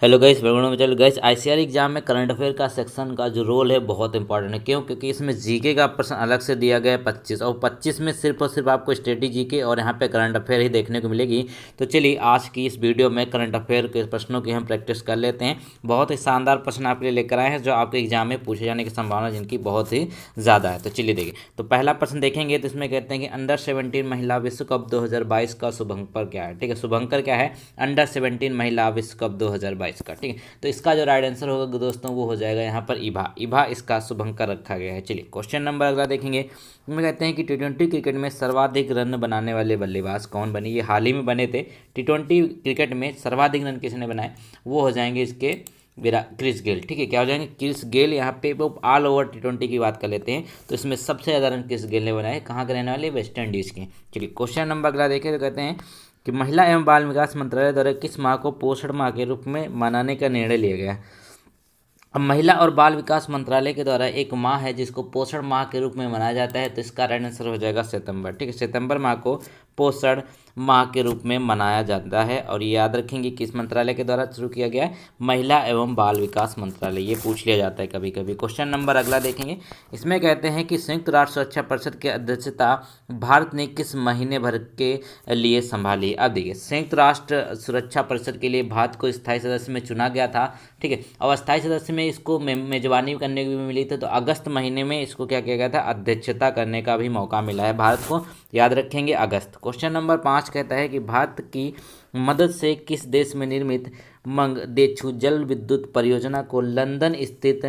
Hello guys, welcome. चलो guys, ICR exam में current affair का सेक्शन का जो रोल है बहुत इंपॉर्टेंट है। क्यों? क्योंकि इसमें जीके का प्रश्न अलग से दिया गया है 25, और 25 में सिर्फ और सिर्फ आपको स्टेटी जीके और यहाँ पे करंट अफेयर ही देखने को मिलेगी। तो चलिए आज की इस वीडियो में करंट अफेयर के प्रश्नों की हम प्रैक्टिस कर लेते हैं। बहुत ही शानदार प्रश्न आपके लिए लेकर आए हैं जो आपके एग्जाम में पूछे जाने की संभावना जिनकी बहुत ही ज़्यादा है। तो चलिए देखिए, तो पहला प्रश्न देखेंगे तो इसमें कहते हैं कि अंडर 17 महिला विश्व कप 2022 का शुभंकर क्या है। ठीक है, शुभंकर क्या है? अंडर 17 महिला विश्व कप 2022 का। ठीक है, तो इसका जो राइट आंसर होगा दोस्तों वो हो जाएगा यहाँ पर इभा। इभा इसका शुभंकर रखा गया है। चलिए क्वेश्चन नंबर अगला देखेंगे। इसमें कहते हैं कि टी20 क्रिकेट में सर्वाधिक रन बनाने वाले बल्लेबाज कौन बने। ये हाल ही में बने थे। टी20 क्रिकेट में सर्वाधिक रन किसने बनाए? वो हो जाएंगे इसके क्रिस गेल। ठीक है, क्या हो जाएंगे? Chris Gayle. यहाँ पे वो ऑल ओवर टी20 की बात कर लेते हैं तो इसमें सबसे ज़्यादा रन क्रिस गेल ने बनाए। कहाँ के रहने वाले? वेस्ट इंडीज़ के। चलिए क्वेश्चन नंबर अगला देखें तो कहते हैं कि महिला एवं बाल विकास मंत्रालय द्वारा किस माह को पोषण माह के रूप में मनाने का निर्णय लिया गया है। अब महिला और बाल विकास मंत्रालय के द्वारा एक माह है जिसको पोषण माह के रूप में मनाया जाता है, तो इसका राइट आंसर हो जाएगा सितंबर। ठीक है, सितंबर माह को पोषण माह के रूप में मनाया जाता है। और ये याद रखेंगे किस मंत्रालय के द्वारा शुरू किया गया है? महिला एवं बाल विकास मंत्रालय। ये पूछ लिया जाता है कभी कभी। क्वेश्चन नंबर अगला देखेंगे। इसमें कहते हैं कि संयुक्त राष्ट्र सुरक्षा परिषद की अध्यक्षता भारत ने किस महीने भर के लिए संभाली। अब देखिए, संयुक्त राष्ट्र सुरक्षा परिषद के लिए भारत को स्थायी सदस्य में चुना गया था। ठीक है, और अस्थायी सदस्य में इसको मेजबानी करने की भी मिली थी, तो अगस्त महीने में इसको क्या किया गया था? अध्यक्षता करने का भी मौका मिला है भारत को। याद रखेंगे अगस्त। क्वेश्चन नंबर 5 कहता है कि भारत की मदद से किस देश में निर्मित मंगदेछु जल विद्युत परियोजना को लंदन स्थित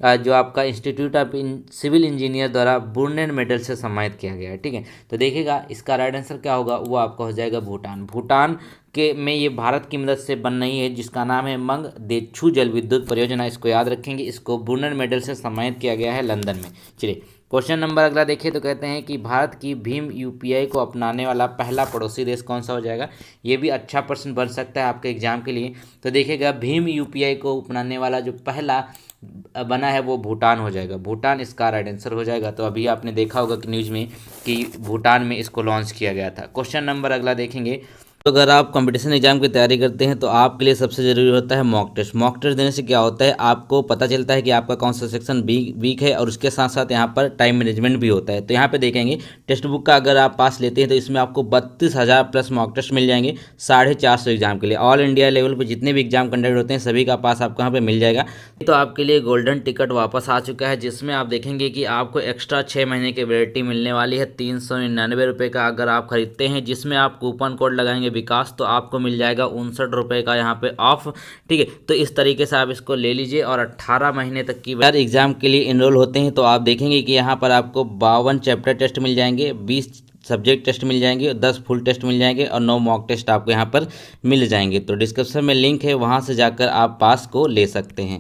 जो आपका इंस्टीट्यूट ऑफ सिविल इंजीनियर द्वारा बर्नर मेडल से सम्मानित किया गया है। ठीक है, तो देखिएगा इसका राइट आंसर क्या होगा? वो आपका हो जाएगा भूटान। भूटान के में ये भारत की मदद से बन रही है जिसका नाम है मंगदेछु जल विद्युत परियोजना। इसको याद रखेंगे। इसको बर्नर मेडल से सम्मानित किया गया है लंदन में। चलिए क्वेश्चन नंबर अगला देखिए तो कहते हैं कि भारत की भीम यूपीआई को अपनाने वाला पहला पड़ोसी देश कौन सा हो जाएगा। ये भी अच्छा प्रश्न बन सकता है आपके एग्जाम के लिए। तो देखिएगा, भीम यूपीआई को अपनाने वाला जो पहला बना है वो भूटान हो जाएगा। भूटान इसका राइट आंसर हो जाएगा। तो अभी आपने देखा होगा कि न्यूज़ में कि भूटान में इसको लॉन्च किया गया था। क्वेश्चन नंबर अगला देखेंगे। तो अगर आप कंपटीशन एग्जाम की तैयारी करते हैं तो आपके लिए सबसे ज़रूरी होता है मॉक टेस्ट। मॉक टेस्ट देने से क्या होता है? आपको पता चलता है कि आपका कौन सा सेक्शन वीक है, और उसके साथ साथ यहाँ पर टाइम मैनेजमेंट भी होता है। तो यहाँ पे देखेंगे टेक्स्ट बुक का अगर आप पास लेते हैं तो इसमें आपको 32,000 प्लस मॉक टेस्ट मिल जाएंगे 450 एग्जाम के लिए। ऑल इंडिया लेवल पर जितने भी एग्जाम कंडक्ट होते हैं सभी का पास आपको यहाँ पे मिल जाएगा। तो आपके लिए गोल्डन टिकट वापस आ चुका है जिसमें आप देखेंगे कि आपको एक्स्ट्रा 6 महीने की वैलिडिटी मिलने वाली है 399 रुपये का अगर आप खरीदते हैं, जिसमें आप कूपन कोड लगाएंगे विकास तो आपको मिल जाएगा 59 रुपये का यहाँ पे ऑफ। ठीक है, तो इस तरीके से आप इसको ले लीजिए। और 18 महीने तक की अगर एग्जाम के लिए इनरोल होते हैं तो आप देखेंगे कि यहाँ पर आपको 52 चैप्टर टेस्ट मिल जाएंगे, 20 सब्जेक्ट टेस्ट मिल जाएंगे, 10 फुल टेस्ट मिल जाएंगे और 9 मॉक टेस्ट आपको यहाँ पर मिल जाएंगे। तो डिस्क्रिप्शन में लिंक है, वहाँ से जाकर आप पास को ले सकते हैं।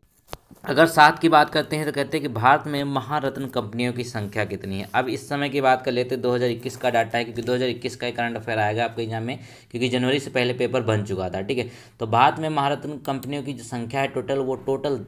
अगर 7 की बात करते हैं तो कहते हैं कि भारत में महारत्न कंपनियों की संख्या कितनी है। अब इस समय की बात कर लेते हैं, 2021 का डाटा है क्योंकि 2021 का करंट अफेयर आएगा आपके एग्जाम में, क्योंकि जनवरी से पहले पेपर बन चुका था। ठीक है, तो भारत में महारत्न कंपनियों की जो संख्या है टोटल, वो टोटल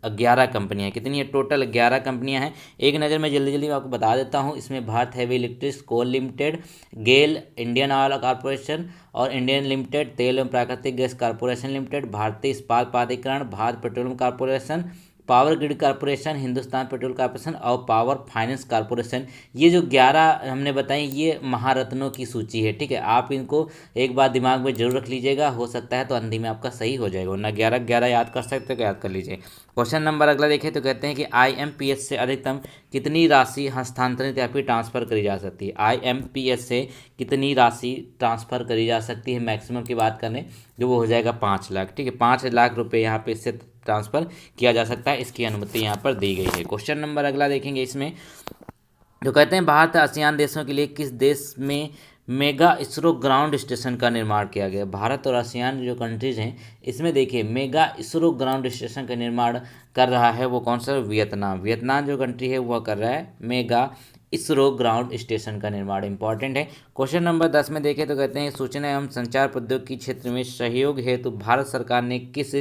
11 कंपनियाँ। कितनी है? टोटल 11 कंपनियाँ हैं। एक नज़र में जल्दी जल्दी आपको बता देता हूँ। इसमें भारत हैवी इलेक्ट्रिक्स कोल लिमिटेड, गेल, इंडियन ऑयल कॉरपोरेशन और इंडियन लिमिटेड तेल एवं प्राकृतिक गैस कॉरपोरेशन लिमिटेड, भारतीय इस्पात प्राधिकरण, Bharat petroleum corporation, power grid corporation, Hindustan petrol corporation और पावर फाइनेंस कॉरपोरेशन। ये जो 11 हमने बताई ये महारत्नों की सूची है। ठीक है, आप इनको एक बार दिमाग में जरूर रख लीजिएगा, हो सकता है तो अंधी में आपका सही हो जाएगा, वरना 11 याद कर सकते हो, याद कर लीजिए। क्वेश्चन नंबर अगला देखें तो कहते हैं कि आईएमपीएस से अधिकतम कितनी राशि हस्तांतरित या फिर ट्रांसफर करी जा सकती है। आईएमपीएस से कितनी राशि ट्रांसफर करी जा सकती है मैक्सिमम की बात करें जो वो हो जाएगा 5 लाख। ठीक है, 5 लाख रुपये यहाँ पे इससे ट्रांसफ़र किया जा सकता है, इसकी अनुमति यहाँ पर दी गई है। क्वेश्चन नंबर अगला देखेंगे। इसमें जो कहते हैं भारत आसियान देशों के लिए किस देश में मेगा इसरो ग्राउंड स्टेशन का निर्माण किया गया। भारत और आसियान जो कंट्रीज़ हैं इसमें देखिए मेगा इसरो ग्राउंड स्टेशन का निर्माण कर रहा है वो कौन सा? वियतनाम। वियतनाम जो कंट्री है वो कर रहा है मेगा इसरो ग्राउंड स्टेशन का निर्माण। इंपॉर्टेंट है। क्वेश्चन नंबर 10 में देखें तो कहते हैं सूचना एवं संचार प्रौद्योगिकी क्षेत्र में सहयोग हेतु भारत सरकार ने किस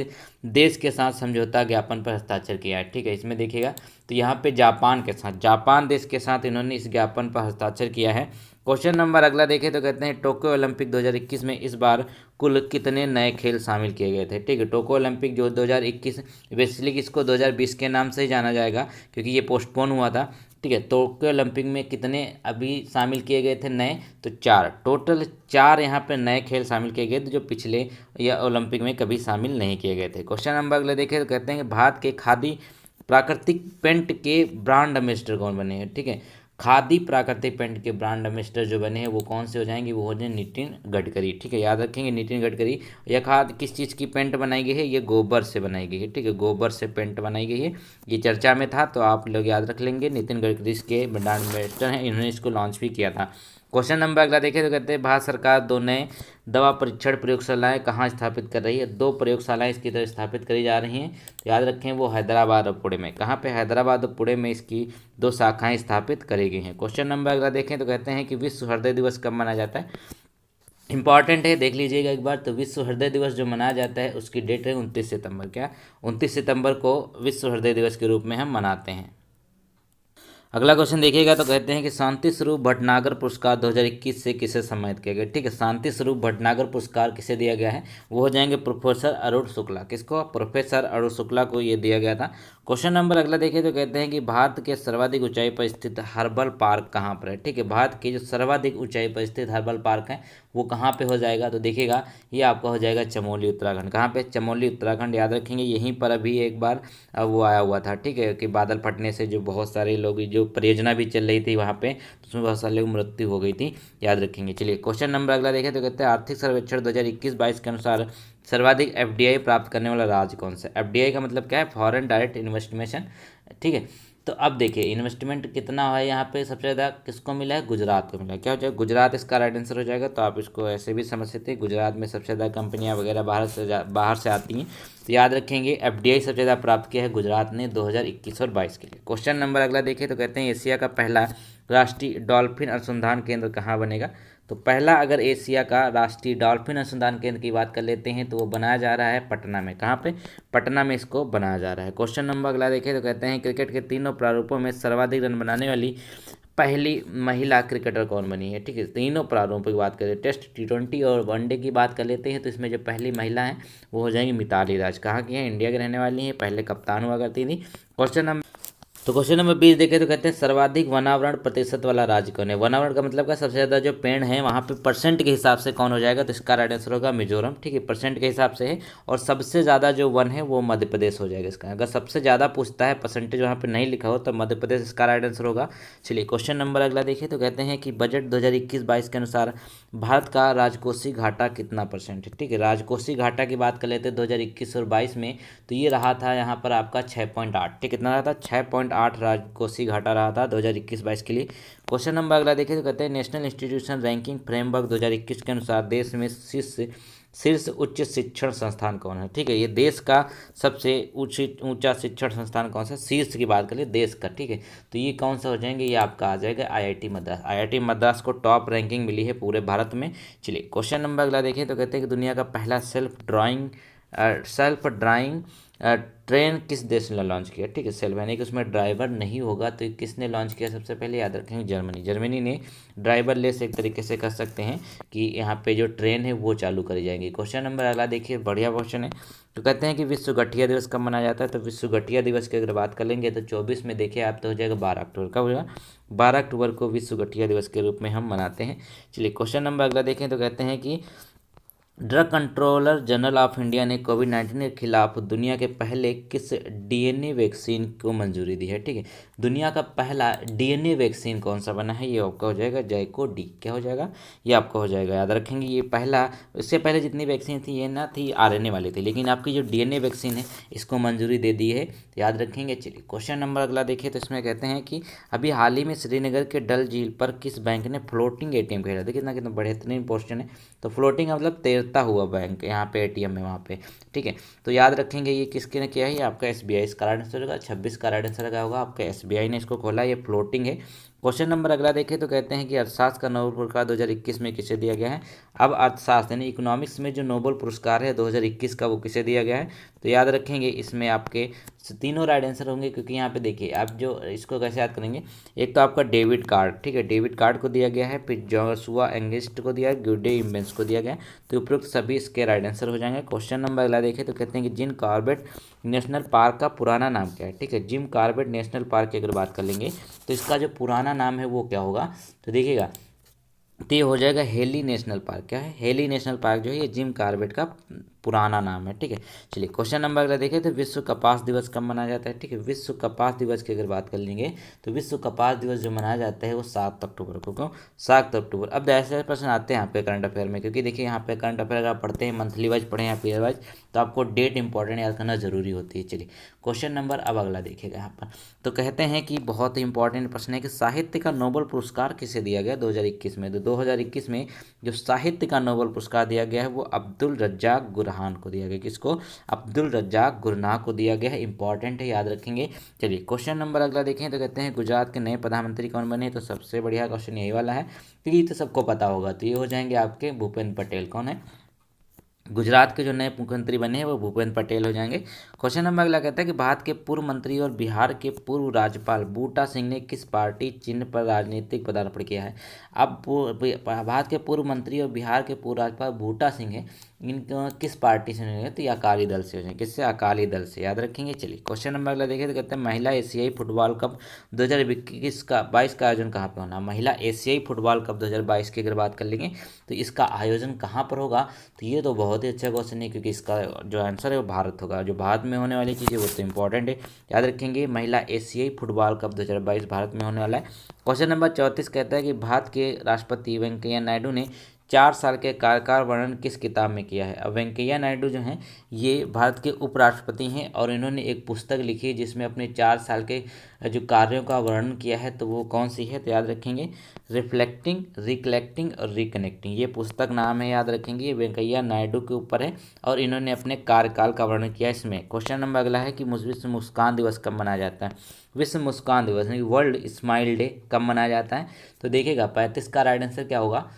देश के साथ समझौता ज्ञापन पर हस्ताक्षर किया है। ठीक है, इसमें देखिएगा तो यहाँ पे जापान के साथ, जापान देश के साथ इन्होंने इस ज्ञापन पर हस्ताक्षर किया है। क्वेश्चन नंबर अगला देखें तो कहते हैं टोक्यो ओलंपिक 2021 में इस बार कुल कितने नए खेल शामिल किए गए थे। ठीक है, टोक्यो ओलंपिक जो 2021 बेसिकली इसको 2020 के नाम से ही जाना जाएगा क्योंकि ये पोस्टपोन हुआ था। ठीक है, टोक्यो ओलंपिक में कितने अभी शामिल किए गए थे नए, तो 4 टोटल 4 यहाँ पे नए खेल शामिल किए गए थे जो पिछले या ओलंपिक में कभी शामिल नहीं किए गए थे। क्वेश्चन नंबर अगले देखें तो कहते हैं कि भारत के खादी प्राकृतिक पेंट के ब्रांड एम्बेसडर कौन बने हैं। ठीक है, खादी प्राकृतिक पेंट के ब्रांड एम्बेसडर जो बने हैं वो कौन से हो जाएंगे, वो हो जाए नितिन गडकरी। ठीक है, याद रखेंगे नितिन गडकरी। यह खाद किस चीज़ की पेंट बनाई गई है, ये गोबर से बनाई गई है। ठीक है, गोबर से पेंट बनाई गई है, ये चर्चा में था तो आप लोग याद रख लेंगे। नितिन गडकरी इसके ब्रांड एम्बेसडर हैं, इन्होंने इसको लॉन्च भी किया था। क्वेश्चन नंबर अगला देखें तो कहते हैं भारत सरकार 2 नए दवा परीक्षण प्रयोगशालाएं कहाँ स्थापित कर रही है। 2 प्रयोगशालाएं इसकी तरफ स्थापित करी जा रही हैं, तो याद रखें वो हैदराबाद और पुणे में। कहाँ पे, हैदराबाद और पुणे में इसकी 2 शाखाएं स्थापित करी गई हैं। क्वेश्चन नंबर अगला देखें तो कहते हैं कि विश्व हृदय दिवस कब मनाया जाता है। इंपॉर्टेंट है, देख लीजिएगा एक बार। तो विश्व हृदय दिवस जो मनाया जाता है उसकी डेट है 29 सितंबर। क्या, 29 सितंबर को विश्व हृदय दिवस के रूप में हम मनाते हैं। अगला क्वेश्चन देखिएगा तो कहते हैं कि शांति स्वरूप भटनागर पुरस्कार 2021 से किसे सम्मानित किया गया। ठीक है, शांति स्वरूप भटनागर पुरस्कार किसे दिया गया है, वो हो जाएंगे प्रोफेसर अरुण शुक्ला। किसको, प्रोफेसर अरुण शुक्ला को ये दिया गया था। क्वेश्चन नंबर अगला देखिए तो कहते हैं कि भारत के सर्वाधिक ऊंचाई पर स्थित हर्बल पार्क कहाँ पर है। ठीक है, भारत की जो सर्वाधिक ऊंचाई पर स्थित हर्बल पार्क है वो कहाँ पे हो जाएगा, तो देखिएगा ये आपका हो जाएगा चमोली उत्तराखंड। कहाँ पे, चमोली उत्तराखंड। याद रखेंगे यहीं पर अभी एक बार वो आया हुआ था। ठीक है, कि बादल फटने से जो बहुत सारे लोग, जो परियोजना भी चल रही थी वहाँ पे, तो उसमें बहुत सारे लोगों की मृत्यु हो गई थी। याद रखेंगे। चलिए क्वेश्चन नंबर अगला देखें तो कहते हैं आर्थिक सर्वेक्षण 2021-22 के अनुसार सर्वाधिक एफडीआई प्राप्त करने वाला राज्य कौन सा। एफडीआई का मतलब क्या है, फॉरेन डायरेक्ट इन्वेस्टमेंट। ठीक है, तो अब देखिए इन्वेस्टमेंट कितना है यहाँ पे, सबसे ज़्यादा किसको मिला है, गुजरात को मिला है। क्या हो जाएगा, गुजरात इसका राइट आंसर हो जाएगा। तो आप इसको ऐसे भी समझ सकते हैं, गुजरात में सबसे ज़्यादा कंपनियाँ वगैरह बाहर से आती हैं। तो याद रखेंगे एफडीआई सबसे ज़्यादा प्राप्त किया है गुजरात ने 2021 और 22 के लिए। क्वेश्चन नंबर अगला देखें तो कहते हैं एशिया का पहला राष्ट्रीय डॉल्फिन अनुसंधान केंद्र कहाँ बनेगा। तो पहला अगर एशिया का राष्ट्रीय डॉल्फिन अनुसंधान केंद्र की बात कर लेते हैं तो वो बनाया जा रहा है पटना में। कहाँ पे, पटना में इसको बनाया जा रहा है। क्वेश्चन नंबर अगला देखें तो कहते हैं क्रिकेट के तीनों प्रारूपों में सर्वाधिक रन बनाने वाली पहली महिला क्रिकेटर कौन बनी है। ठीक है, तीनों प्रारूपों की बात करें, टेस्ट, T20 और वनडे की बात कर लेते हैं तो इसमें जो पहली महिला है वो हो जाएंगी मिताली राज। कहाँ की हैं, इंडिया की रहने वाली हैं, पहले कप्तान हुआ करती थी। क्वेश्चन नंबर 20 देखें तो कहते हैं सर्वाधिक वनावरण प्रतिशत वाला राज्य कौन है। वनावरण का मतलब क्या, सबसे ज़्यादा जो पेड़ हैं वहाँ पे परसेंट के हिसाब से कौन हो जाएगा, तो इसका राइट आंसर होगा मिजोरम। ठीक है, परसेंट के हिसाब से है, और सबसे ज़्यादा जो वन है वो मध्य प्रदेश हो जाएगा इसका। अगर सबसे ज़्यादा पूछता है, परसेंटेज वहाँ पे नहीं लिखा हो, तो मध्य प्रदेश इसका राइट आंसर होगा। चलिए क्वेश्चन नंबर अगला देखिए तो कहते हैं कि बजट 2021-22 के अनुसार भारत का राजकोषीय घाटा कितना परसेंट है। ठीक है, राजकोषीय घाटा की बात कर लेते हैं 2021 और 22 में, तो ये रहा था यहाँ पर आपका 6.8। ठीक, कितना रहा था, 6.8 राजकोषीय घाटा रहा था 2021-22 के लिए। क्वेश्चन नंबर अगला देखिए तो कहते हैं नेशनल इंस्टीट्यूशन रैंकिंग फ्रेमवर्क 2021 के अनुसार देश में शीर्ष उच्च शिक्षण संस्थान कौन है। ठीक है, ये देश का सबसे ऊंचा शिक्षण संस्थान कौन सा, शीर्ष की बात करें देश का। ठीक है, तो ये कौन सा हो जाएंगे, ये आपका आ जाएगा आईआईटी मद्रास। आईआईटी मद्रास को टॉप रैंकिंग मिली है पूरे भारत में। चलिए क्वेश्चन नंबर अगला देखें तो कहते हैं कि दुनिया का पहला सेल्फ ड्राइंग ट्रेन किस देश ने लॉन्च किया। ठीक है, सेल्फ यानी कि उसमें ड्राइवर नहीं होगा, तो किसने लॉन्च किया, सबसे पहले याद रखेंगे जर्मनी। जर्मनी ने ड्राइवर लेस एक तरीके से कह सकते हैं कि यहाँ पे जो ट्रेन है वो चालू करी जाएंगी। क्वेश्चन नंबर अगला देखिए, बढ़िया क्वेश्चन है। तो कहते हैं कि विश्व गठिया दिवस कब मनाया जाता है। तो विश्व गठिया दिवस की अगर बात कर लेंगे तो 24 में देखिए आप, तो हो जाएगा 12 अक्टूबर। कब होगा, 12 अक्टूबर को विश्व गठिया दिवस के रूप में हम मनाते हैं। चलिए क्वेश्चन नंबर अगला देखें तो कहते हैं कि drug controller general of India ने कोविड-19 के खिलाफ दुनिया के पहले किस डीएनए वैक्सीन को मंजूरी दी है। ठीक है, दुनिया का पहला डीएनए वैक्सीन कौन सा बना है, ये आपका हो जाएगा जाइको डी। क्या हो जाएगा, ये आपका हो जाएगा, याद रखेंगे ये पहला। इससे पहले जितनी वैक्सीन थी ये ना थी आरएनए वाली थी, लेकिन आपकी जो डीएनए वैक्सीन है इसको मंजूरी दे दी है, याद रखेंगे। चलिए क्वेश्चन नंबर अगला देखिए तो इसमें कहते हैं कि अभी हाल ही में श्रीनगर के डल झील पर किस बैंक ने फ्लोटिंग एटीएम खेला। देखिए कितना कितना बेहतरीन क्वेश्चन है। तो फ्लोटिंग मतलब तैरता हुआ बैंक, यहाँ पे एटीएम है वहाँ पे। ठीक है, तो याद रखेंगे ये किसके ने किया है, आपका एसबीआई। इसका राइट आंसर होगा 26 का राइट आंसर लगा होगा आपका एसबीआई ने इसको खोला। ये फ्लोटिंग है, क्वेश्चन नंबर अगला देखें तो कहते हैं कि अर्थशास्त्र का नोबेल पुरस्कार 2021 में किसे दिया गया है। अब अर्थशास्त्र यानी इकोनॉमिक्स में जो नोबेल पुरस्कार है 2021 का वो किसे दिया गया है, तो याद रखेंगे इसमें आपके तीनों राइट आंसर होंगे, क्योंकि यहाँ पे देखिए आप जो इसको कैसे याद करेंगे, एक तो आपका डेविड कार्ड, ठीक है, डेविड कार्ड को दिया गया है, फिर जोशुआ एंगिस्ट को दिया है, गुडे इम्बेंस को दिया गया है, तो उपरोक्त सभी इसके राइट आंसर हो जाएंगे। क्वेश्चन नंबर अगला देखें तो कहते हैं कि जिम कॉर्बेट नेशनल पार्क का पुराना नाम क्या है। ठीक है, जिम कॉर्बेट नेशनल पार्क की अगर बात कर लेंगे तो इसका जो पुराना नाम है वो क्या होगा, तो देखिएगा तो ये हो जाएगा हेली नेशनल पार्क। क्या है, हेली नेशनल पार्क जो है ये जिम कॉर्बेट का पुराना नाम है। ठीक है, चलिए क्वेश्चन नंबर अगला देखें तो विश्व कपास दिवस कब मनाया जाता है। ठीक है, विश्व कपास दिवस की अगर बात कर लेंगे तो विश्व कपास दिवस जो मनाया जाता है वो 7 अक्टूबर को। क्यों 7 अक्टूबर। अब ऐसे प्रश्न आते हैं आपके करंट अफेयर में, क्योंकि देखिए यहाँ पे करंट अफेयर अगर आप पढ़ते हैं मंथली वाइज पढ़े या पीरियड वाइज तो आपको डेट इंपॉर्टेंट याद करना जरूरी होती है। चलिए क्वेश्चन नंबर अब अगला देखिएगा यहाँ पर, तो कहते हैं कि बहुत ही इंपॉर्टेंट प्रश्न है कि साहित्य का नोबेल पुरस्कार किसे दिया गया 2021 में। तो 2021 में जो साहित्य का नोबेल पुरस्कार दिया गया है वो अब्दुल रज्जाक गुरहान को दिया गया। किसको, अब्दुल रज्जाक गुरनाह को दिया गया है। इंपॉर्टेंट है, याद रखेंगे। चलिए क्वेश्चन नंबर अगला देखें तो कहते हैं गुजरात के नए प्रधानमंत्री कौन बने। तो सबसे बढ़िया क्वेश्चन यही वाला है, क्योंकि ये तो सबको पता होगा, तो ये हो जाएंगे आपके भूपेंद्र पटेल। कौन है, गुजरात के जो नए मुख्यमंत्री बने हैं वो भूपेंद्र पटेल हो जाएंगे। क्वेश्चन नंबर अगला कहता है कि भारत के पूर्व मंत्री और बिहार के पूर्व राज्यपाल बूटा सिंह ने किस पार्टी चिन्ह पर राजनीतिक पदार्पण किया है। अब भारत के पूर्व मंत्री और बिहार के पूर्व राज्यपाल बूटा सिंह है, इन किस पार्टी से नहीं है, तो ये अकाली दल से हो जाएंगे। किससे, अकाली दल से, याद रखेंगे। चलिए क्वेश्चन नंबर अगला देखिए तो कहते हैं महिला एशियाई फुटबॉल कप 2021 का 22 का आयोजन कहाँ पर होना। महिला एशियाई फुटबॉल कप 2022 की अगर बात कर लेंगे तो इसका आयोजन कहाँ पर होगा, तो ये तो बहुत ही अच्छा क्वेश्चन है, क्योंकि इसका जो आंसर है वो भारत होगा। जो भारत में होने वाली चीज़ है वो तो इंपॉर्टेंट है, याद रखेंगे। महिला एशियाई फुटबॉल कप 2022 भारत में होने वाला है। क्वेश्चन नंबर 34 कहता है कि भारत के राष्ट्रपति वेंकैया नायडू ने 4 साल के कार्यकाल वर्णन किस किताब में किया है। अब वेंकैया नायडू जो हैं ये भारत के उपराष्ट्रपति हैं और इन्होंने एक पुस्तक लिखी है जिसमें अपने 4 साल के जो कार्यों का वर्णन किया है, तो वो कौन सी है, तो याद रखेंगे रिफ्लेक्टिंग, रिकलेक्टिंग और रिकनेक्टिंग, ये पुस्तक नाम है, याद रखेंगे। ये वेंकैया नायडू के ऊपर है और इन्होंने अपने कार्यकाल का वर्णन किया इसमें। क्वेश्चन नंबर अगला है कि विश्व मुस्कान दिवस कब मनाया जाता है। विश्व मुस्कान दिवस यानी वर्ल्ड स्माइल डे कब मनाया जाता है, तो देखिएगा 35 का राइट आंसर क्या होगा,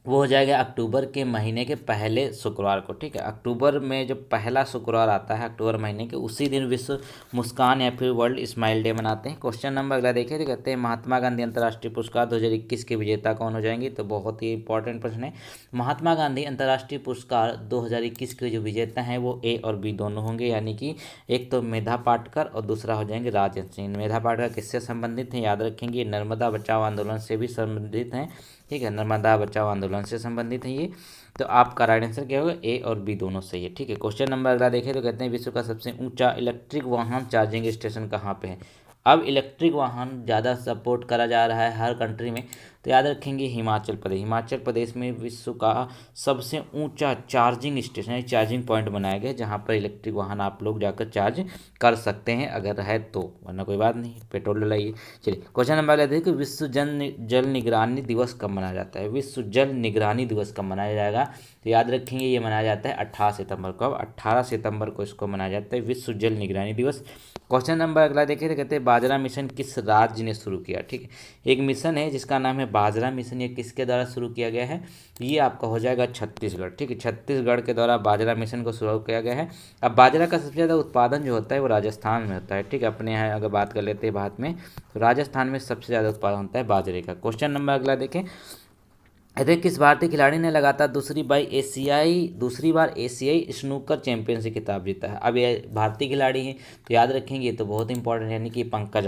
वो हो जाएगा अक्टूबर के महीने के पहले शुक्रवार को। ठीक है, अक्टूबर में जो पहला शुक्रवार आता है अक्टूबर महीने के, उसी दिन विश्व मुस्कान या फिर वर्ल्ड स्माइल डे मनाते हैं। क्वेश्चन नंबर अगला देखिए तो कहते हैं महात्मा गांधी अंतर्राष्ट्रीय पुरस्कार 2021 के विजेता कौन हो जाएंगे। तो बहुत ही इंपॉर्टेंट प्रश्न है। महात्मा गांधी अंतर्राष्ट्रीय पुरस्कार 2021 के जो विजेता हैं वो ए और बी दोनों होंगे, यानी कि एक तो मेधा पाटकर और दूसरा हो जाएंगे राजन सिंह। मेधा पाटकर किससे संबंधित हैं, याद रखेंगे नर्मदा बचाओ आंदोलन से भी संबंधित हैं। ठीक है, नर्मदा बचाओ आंदोलन से संबंधित है ये, तो आपका राइट आंसर क्या होगा, ए और बी दोनों सही है। ठीक है, क्वेश्चन नंबर अगला देखें तो कहते हैं विश्व का सबसे ऊंचा इलेक्ट्रिक वाहन चार्जिंग स्टेशन कहाँ पे है। अब इलेक्ट्रिक वाहन ज़्यादा सपोर्ट करा जा रहा है हर कंट्री में, तो याद रखेंगे हिमाचल प्रदेश। हिमाचल प्रदेश में विश्व का सबसे ऊंचा चार्जिंग स्टेशन है, चार्जिंग पॉइंट बनाया गया जहाँ पर इलेक्ट्रिक वाहन आप लोग जाकर चार्ज कर सकते हैं अगर है तो, वरना कोई बात नहीं, पेट्रोल डलाइए। चलिए क्वेश्चन नंबर लेते हैं कि विश्व जल निगरानी दिवस कब मनाया जाता है। विश्व जल निगरानी दिवस कब मनाया जाएगा, तो याद रखेंगे ये मनाया जाता है 18 सितंबर को। अब 18 सितंबर को इसको मनाया जाता है विश्व जल निगरानी दिवस। क्वेश्चन नंबर अगला देखिए तो कहते हैं बाजरा मिशन किस राज्य ने शुरू किया। ठीक है, एक मिशन है जिसका नाम है बाजरा मिशन, ये किसके द्वारा शुरू किया गया है, ये आपका हो जाएगा छत्तीसगढ़। ठीक है, छत्तीसगढ़ के द्वारा बाजरा मिशन को शुरू किया गया है। अब बाजरा का सबसे ज़्यादा उत्पादन जो होता है वो राजस्थान में होता है। ठीक है, अपने यहाँ अगर बात कर लेते हैं भारत में तो राजस्थान में सबसे ज़्यादा उत्पादन होता है बाजरे का। क्वेश्चन नंबर अगला देखें, अरे किस भारतीय खिलाड़ी ने लगातार दूसरी बार एशियाई स्नूकर चैंपियनशिप खिताब जीता है। अब ये भारतीय खिलाड़ी हैं तो याद रखेंगे, तो बहुत इंपॉर्टेंट, यानी कि पंकज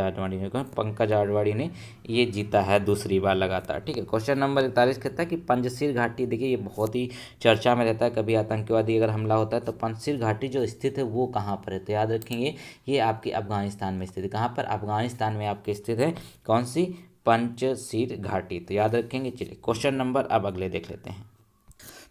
आडवाणी ने ये जीता है दूसरी बार लगातार। ठीक है, क्वेश्चन नंबर 41 कहता है कि पंजशीर घाटी, देखिए ये बहुत ही चर्चा में रहता है, कभी आतंकवादी अगर हमला होता है तो पंजशीर घाटी जो स्थित है वो कहाँ पर है, तो याद रखेंगे ये आपके अफगानिस्तान में स्थित है। कहाँ पर, अफगानिस्तान में आपके स्थित है, कौन सी, पंजशीर घाटी, तो याद रखेंगे। चलिए क्वेश्चन नंबर अब अगले देख लेते हैं।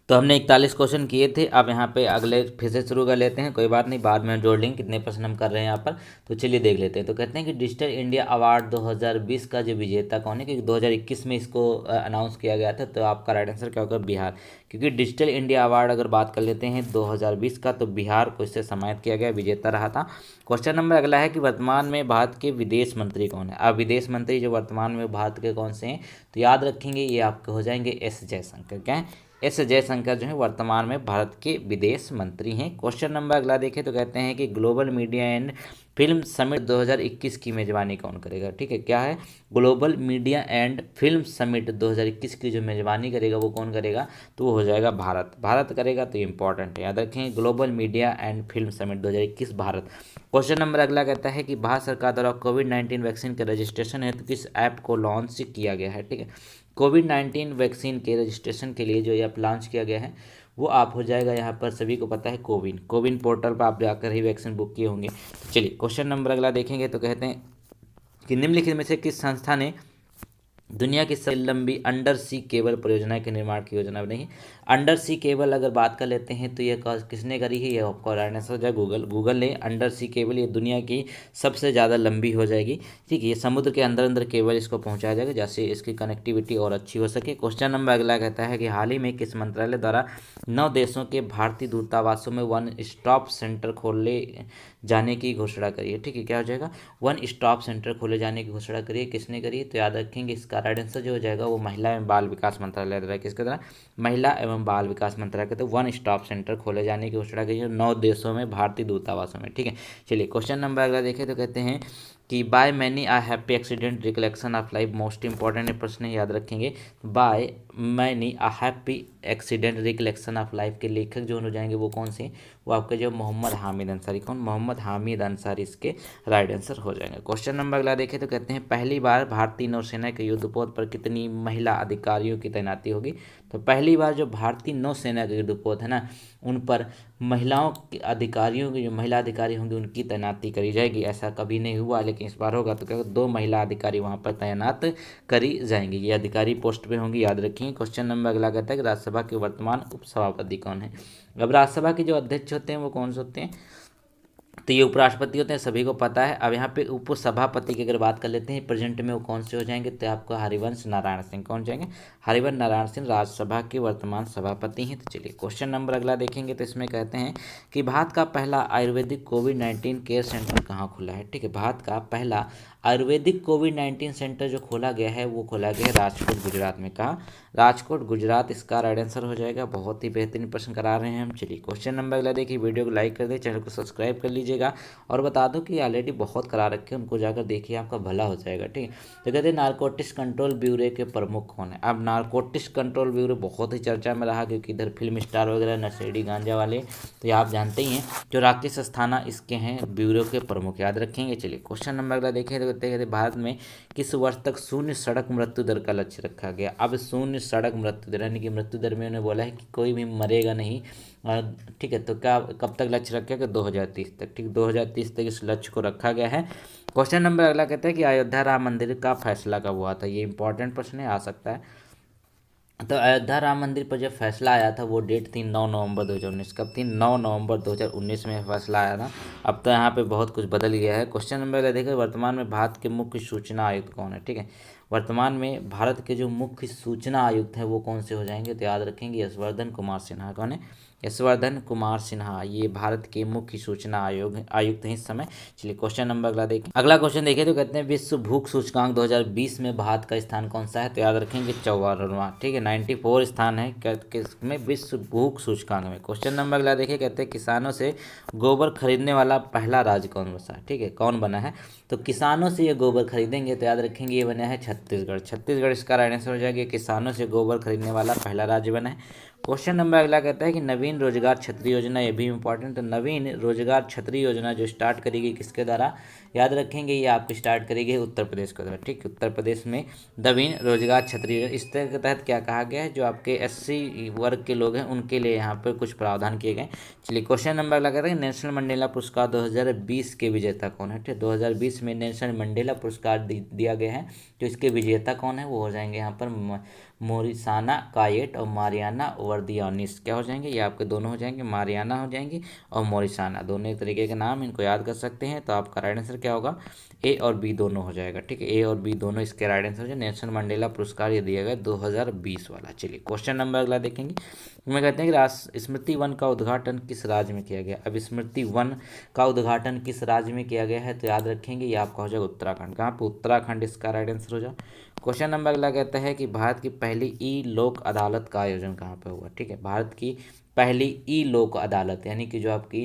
तो हमने 41 क्वेश्चन किए थे। अब यहाँ पे अगले फिर से शुरू कर लेते हैं, कोई बात नहीं, बाद में जोड़ लेंगे कितने प्रश्न हम कर रहे हैं यहाँ पर। तो चलिए देख लेते हैं। तो कहते हैं कि डिजिटल इंडिया अवार्ड 2020 का जो विजेता कौन है, क्योंकि 2021 में इसको अनाउंस किया गया था। तो आपका राइट आंसर क्या होगा, बिहार। क्योंकि डिजिटल इंडिया अवार्ड अगर बात कर लेते हैं 2020 का, तो बिहार को इससे सम्मानित किया गया, विजेता रहा था। क्वेश्चन नंबर अगला है कि वर्तमान में भारत के विदेश मंत्री कौन है। अब विदेश मंत्री जो वर्तमान में भारत के कौन से हैं, तो याद रखेंगे ये आपके हो जाएंगे एस जयशंकर। क्या है, एस जयशंकर जो है वर्तमान में भारत के विदेश मंत्री हैं। क्वेश्चन नंबर अगला देखें तो कहते हैं कि global media and film summit 2021 की मेजबानी कौन करेगा। ठीक है, क्या है, global media and film summit 2021 की जो मेजबानी करेगा वो कौन करेगा, तो वो हो जाएगा भारत। भारत करेगा, तो इंपॉर्टेंट है, याद रखें, global media and film summit 2021 Bharat. Question number अगला कहता है कि भारत सरकार द्वारा कोविड-19 वैक्सीन के रजिस्ट्रेशन हेतु किस ऐप को लॉन्च किया गया है। ठीक है, कोविड-19 वैक्सीन के रजिस्ट्रेशन के लिए जो ऐप लॉन्च किया गया है वो आप हो जाएगा, यहाँ पर सभी को पता है, कोविन पोर्टल पर आप जाकर ही वैक्सीन बुक किए होंगे। तो चलिए क्वेश्चन नंबर अगला देखेंगे। तो कहते हैं कि निम्नलिखित में से किस संस्था ने दुनिया की सबसे लंबी अंडर सी केबल परियोजना के निर्माण की योजना बनाई है। अंडर सी केबल अगर बात कर लेते हैं तो ये किसने करी है, ये आपको राइट आंसर हो जाए गूगल ने अंडर सी केबल, ये दुनिया की सबसे ज़्यादा लंबी हो जाएगी। ठीक है, ये समुद्र के अंदर अंदर केबल इसको पहुंचाया जाएगा, जैसे इसकी कनेक्टिविटी और अच्छी हो सके। क्वेश्चन नंबर अगला कहता है कि हाल ही में किस मंत्रालय द्वारा 9 देशों के भारतीय दूतावासों में वन स्टॉप सेंटर खोले जाने की घोषणा करी है। ठीक है, क्या हो जाएगा, वन स्टॉप सेंटर खोले जाने की घोषणा करी है, किसने करी है, तो याद रखेंगे इसका राइट आंसर जो हो जाएगा वो महिला एवं बाल विकास मंत्रालय द्वारा, किसके द्वारा, महिला एवं बाल विकास मंत्रालय के, तो वन स्टॉप सेंटर खोले जाने की घोषणा करी है 9 देशों में भारतीय दूतावासों में। ठीक है, चलिए क्वेश्चन नंबर अगला देखें तो कहते हैं कि by many a happy accident recollection of life, most important प्रश्न है, याद रखेंगे। By many a happy accident recollection of life के लेखक जो हो जाएंगे वो कौन से, वो आपके जो मोहम्मद हामिद अंसारी, कौन, मोहम्मद हामिद अंसारी इसके राइट आंसर हो जाएंगे। क्वेश्चन नंबर अगला देखें तो कहते हैं पहली बार भारतीय नौसेना के युद्धपोत पर कितनी महिला अधिकारियों की तैनाती होगी। तो पहली बार जो भारतीय नौसेना के युद्धपोत है ना, उन पर महिलाओं के अधिकारियों की, जो महिला अधिकारी होंगे उनकी तैनाती करी जाएगी। ऐसा कभी नहीं हुआ, लेकिन इस बार होगा। तो क्या 2 महिला अधिकारी वहां पर तैनात करी जाएंगी, ये अधिकारी पोस्ट पे होंगी, याद रखिए। क्वेश्चन नंबर अगला कहता है कि राज्यसभा के वर्तमान उपसभापति कौन है। अब राज्यसभा के जो अध्यक्ष होते हैं वो कौन से होते हैं, तो ये उपराष्ट्रपति होते हैं, सभी को पता है। अब यहाँ पे उपसभापति की अगर बात कर लेते हैं प्रेजेंट में वो कौन से हो जाएंगे, तो आपको हरिवंश नारायण सिंह, कौन जाएंगे, हरिवंश नारायण सिंह राज्यसभा के वर्तमान सभापति हैं। तो चलिए क्वेश्चन नंबर अगला देखेंगे। तो इसमें कहते हैं कि भारत का पहला आयुर्वेदिक कोविड-19 केयर सेंटर कहाँ खुला है। ठीक है, भारत का पहला आयुर्वेदिक कोविड-19 सेंटर जो खोला गया है वो खोला गया है राजकोट गुजरात में। कहा, राजकोट गुजरात इसका राइट आंसर हो जाएगा। बहुत ही बेहतरीन प्रश्न करा रहे हैं हम। चलिए क्वेश्चन नंबर अगला देखिए, वीडियो को लाइक कर दें, चैनल को सब्सक्राइब कर लीजिएगा और बता दो कि ऑलरेडी बहुत करा रखे हैं, उनको जाकर देखिए, आपका भला हो जाएगा। ठीक है, तो कहते हैं नारकोटिक्स कंट्रोल ब्यूरो के प्रमुख कौन है। अब नारकोटिक्स कंट्रोल ब्यूरो बहुत ही चर्चा में रहा, क्योंकि इधर फिल्म स्टार वगैरह नशेड़ी गांजा वाले, तो ये आप जानते ही हैं, जो राकेश अस्थाना इसके हैं ब्यूरो के प्रमुख, याद रखेंगे। चलिए क्वेश्चन नंबर अगला देखें तो कहते हैं भारत में किस वर्ष तक शून्य सड़क मृत्यु दर का लक्ष्य रखा गया। अब शून्य सड़क मृत्यु दर यानी कि मृत्यु दर में उन्होंने बोला है कि कोई भी मरेगा नहीं। ठीक है, तो क्या कब तक लक्ष्य रखा गया, 2030 तक। ठीक, 2030 तक इस लक्ष्य को रखा गया है। क्वेश्चन नंबर अगला कहते हैं कि अयोध्या राम मंदिर का फैसला कब हुआ था। ये इंपॉर्टेंट प्रश्न है, आ सकता है। तो अयोध्या राम मंदिर पर जब फैसला आया था वो डेट थी 9 नवंबर 2019। कब थी, 9 नवंबर 2019 में फैसला आया था। अब तो यहाँ पे बहुत कुछ बदल गया है। क्वेश्चन नंबर देखिए, वर्तमान में भारत के मुख्य सूचना आयुक्त कौन है। ठीक है, वर्तमान में भारत के जो मुख्य सूचना आयुक्त हैं वो कौन से हो जाएंगे, तो याद रखेंगे यशवर्धन कुमार सिन्हा। कौन है, यशवर्धन कुमार सिन्हा, ये भारत के मुख्य सूचना आयुक्त हैं इस समय। चलिए क्वेश्चन नंबर अगला देखें। अगला क्वेश्चन देखिए तो कहते हैं विश्व भूख सूचकांक 2020 में भारत का स्थान कौन सा है, तो याद रखेंगे 54वां। ठीक है, 94 स्थान है किसमें, विश्व भूख सूचकांक में। क्वेश्चन नंबर अगला देखिए, कहते हैं किसानों से गोबर खरीदने वाला पहला राज्य कौन बसा है। ठीक है, कौन बना है, तो किसानों से ये गोबर खरीदेंगे, तो याद रखेंगे ये बना है छत्तीसगढ़। छत्तीसगढ़ इसका राइट आंसर हो जाएगा, किसानों से गोबर खरीदने वाला पहला राज्य बना है। क्वेश्चन नंबर अगला कहता है कि नवीन रोजगार छतरी योजना, ये भी इंपॉर्टेंट। तो नवीन रोजगार छतरी योजना जो स्टार्ट करेगी किसके द्वारा, याद रखेंगे ये आपको स्टार्ट करेगी उत्तर प्रदेश के द्वारा। ठीक है, उत्तर प्रदेश में नवीन रोजगार छतरी योजना, इस के तहत क्या कहा गया है, जो आपके SC वर्ग के लोग हैं उनके लिए यहाँ पर कुछ प्रावधान किए गए। चलिए क्वेश्चन नंबर अगला कहता है कि नेशनल मंडेला पुरस्कार 2020 के विजेता कौन है। ठीक, 2020 में नेशनल मंडेला पुरस्कार दिया गया है, जो इसके विजेता कौन है वो हो जाएंगे यहाँ पर मोरिसाना कायेट और मारियाना वर्दियानिस क्या हो जाएंगे, ये आपके दोनों हो जाएंगे, मारियाना हो जाएंगी और मोरिसाना, दोनों एक तरीके के नाम, इनको याद कर सकते हैं। तो आपका राइट आंसर क्या होगा, ए और बी दोनों हो जाएगा। ठीक है, ए और बी दोनों इसके राइट आंसर हो जाए। नेल्सन मंडेला पुरस्कार ये दिया गया 2020 वाला। चलिए क्वेश्चन नंबर अगला देखेंगे। मैं कहते हैं कि राष्ट्र स्मृति वन का उद्घाटन किस राज्य में किया गया। अब स्मृति वन का उद्घाटन किस राज्य में किया गया है, तो याद रखेंगे ये आपका हो जाएगा उत्तराखंड। कहाँ पे, उत्तराखंड इसका राइट आंसर हो जाए। क्वेश्चन नंबर अगला कहता है कि भारत की पहली ई लोक अदालत का आयोजन कहाँ पे हुआ। ठीक है, भारत की पहली ई लोक अदालत यानी कि जो आपकी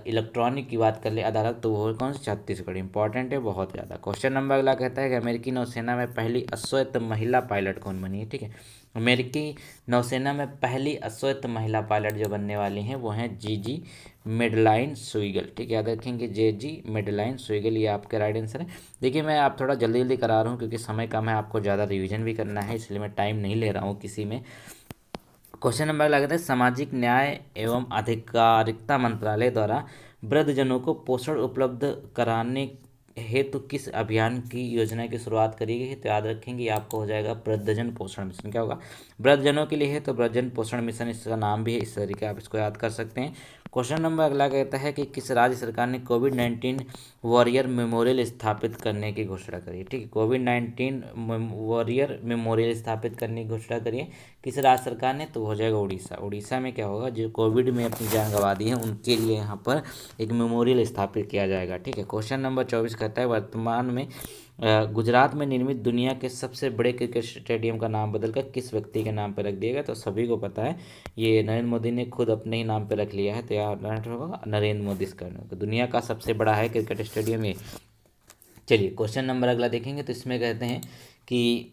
इलेक्ट्रॉनिक की बात कर ले अदालत, तो वो कौन सी, छत्तीसगढ़। इंपॉर्टेंट है बहुत ज़्यादा। क्वेश्चन नंबर अगला कहता है कि अमेरिकी नौसेना में पहली अश्वेत महिला पायलट कौन बनी है। ठीक है, अमेरिकी नौसेना में पहली अश्वेत महिला पायलट जो बनने वाली हैं वो हैं जीजी मेडलाइन सुइगल। ठीक है, याद रखेंगे जेजी मेडलाइन सुइगल, ये आपके राइट आंसर है। देखिए मैं आप थोड़ा जल्दी जल्दी करा रहा हूँ क्योंकि समय कम है, आपको ज़्यादा रिवीजन भी करना है, इसलिए मैं टाइम नहीं ले रहा हूँ किसी में। क्वेश्चन नंबर लगता है सामाजिक न्याय एवं अधिकारिता मंत्रालय द्वारा वृद्धजनों को पोषण उपलब्ध कराने हेतु किस अभियान की योजना की शुरुआत करी गई है, तो याद रखेंगे आपको हो जाएगा वृद्धजन पोषण मिशन। क्या होगा, वृद्धजनों के लिए है तो वृद्धजन पोषण मिशन इसका नाम भी है, इस तरीके आप इसको याद कर सकते हैं। क्वेश्चन नंबर अगला कहता है कि किस राज्य सरकार ने कोविड-19 वॉरियर मेमोरियल स्थापित करने की घोषणा करी है। ठीक है, कोविड-19 वॉरियर मेमोरियल स्थापित करने की घोषणा करी है किस राज्य सरकार ने, तो हो जाएगा उड़ीसा। उड़ीसा में क्या होगा, जो कोविड में अपनी जान गंवा दी है उनके लिए यहाँ पर एक मेमोरियल स्थापित किया जाएगा। ठीक है, क्वेश्चन नंबर 24 कहता है वर्तमान में गुजरात में निर्मित दुनिया के सबसे बड़े क्रिकेट स्टेडियम का नाम बदलकर किस व्यक्ति के नाम पर रख दिया गया, तो सभी को पता है ये नरेंद्र मोदी ने खुद अपने ही नाम पर रख लिया है, तो यार होगा नरेंद्र मोदी इसका तो दुनिया का सबसे बड़ा है क्रिकेट स्टेडियम ये। चलिए क्वेश्चन नंबर अगला देखेंगे, तो इसमें कहते हैं कि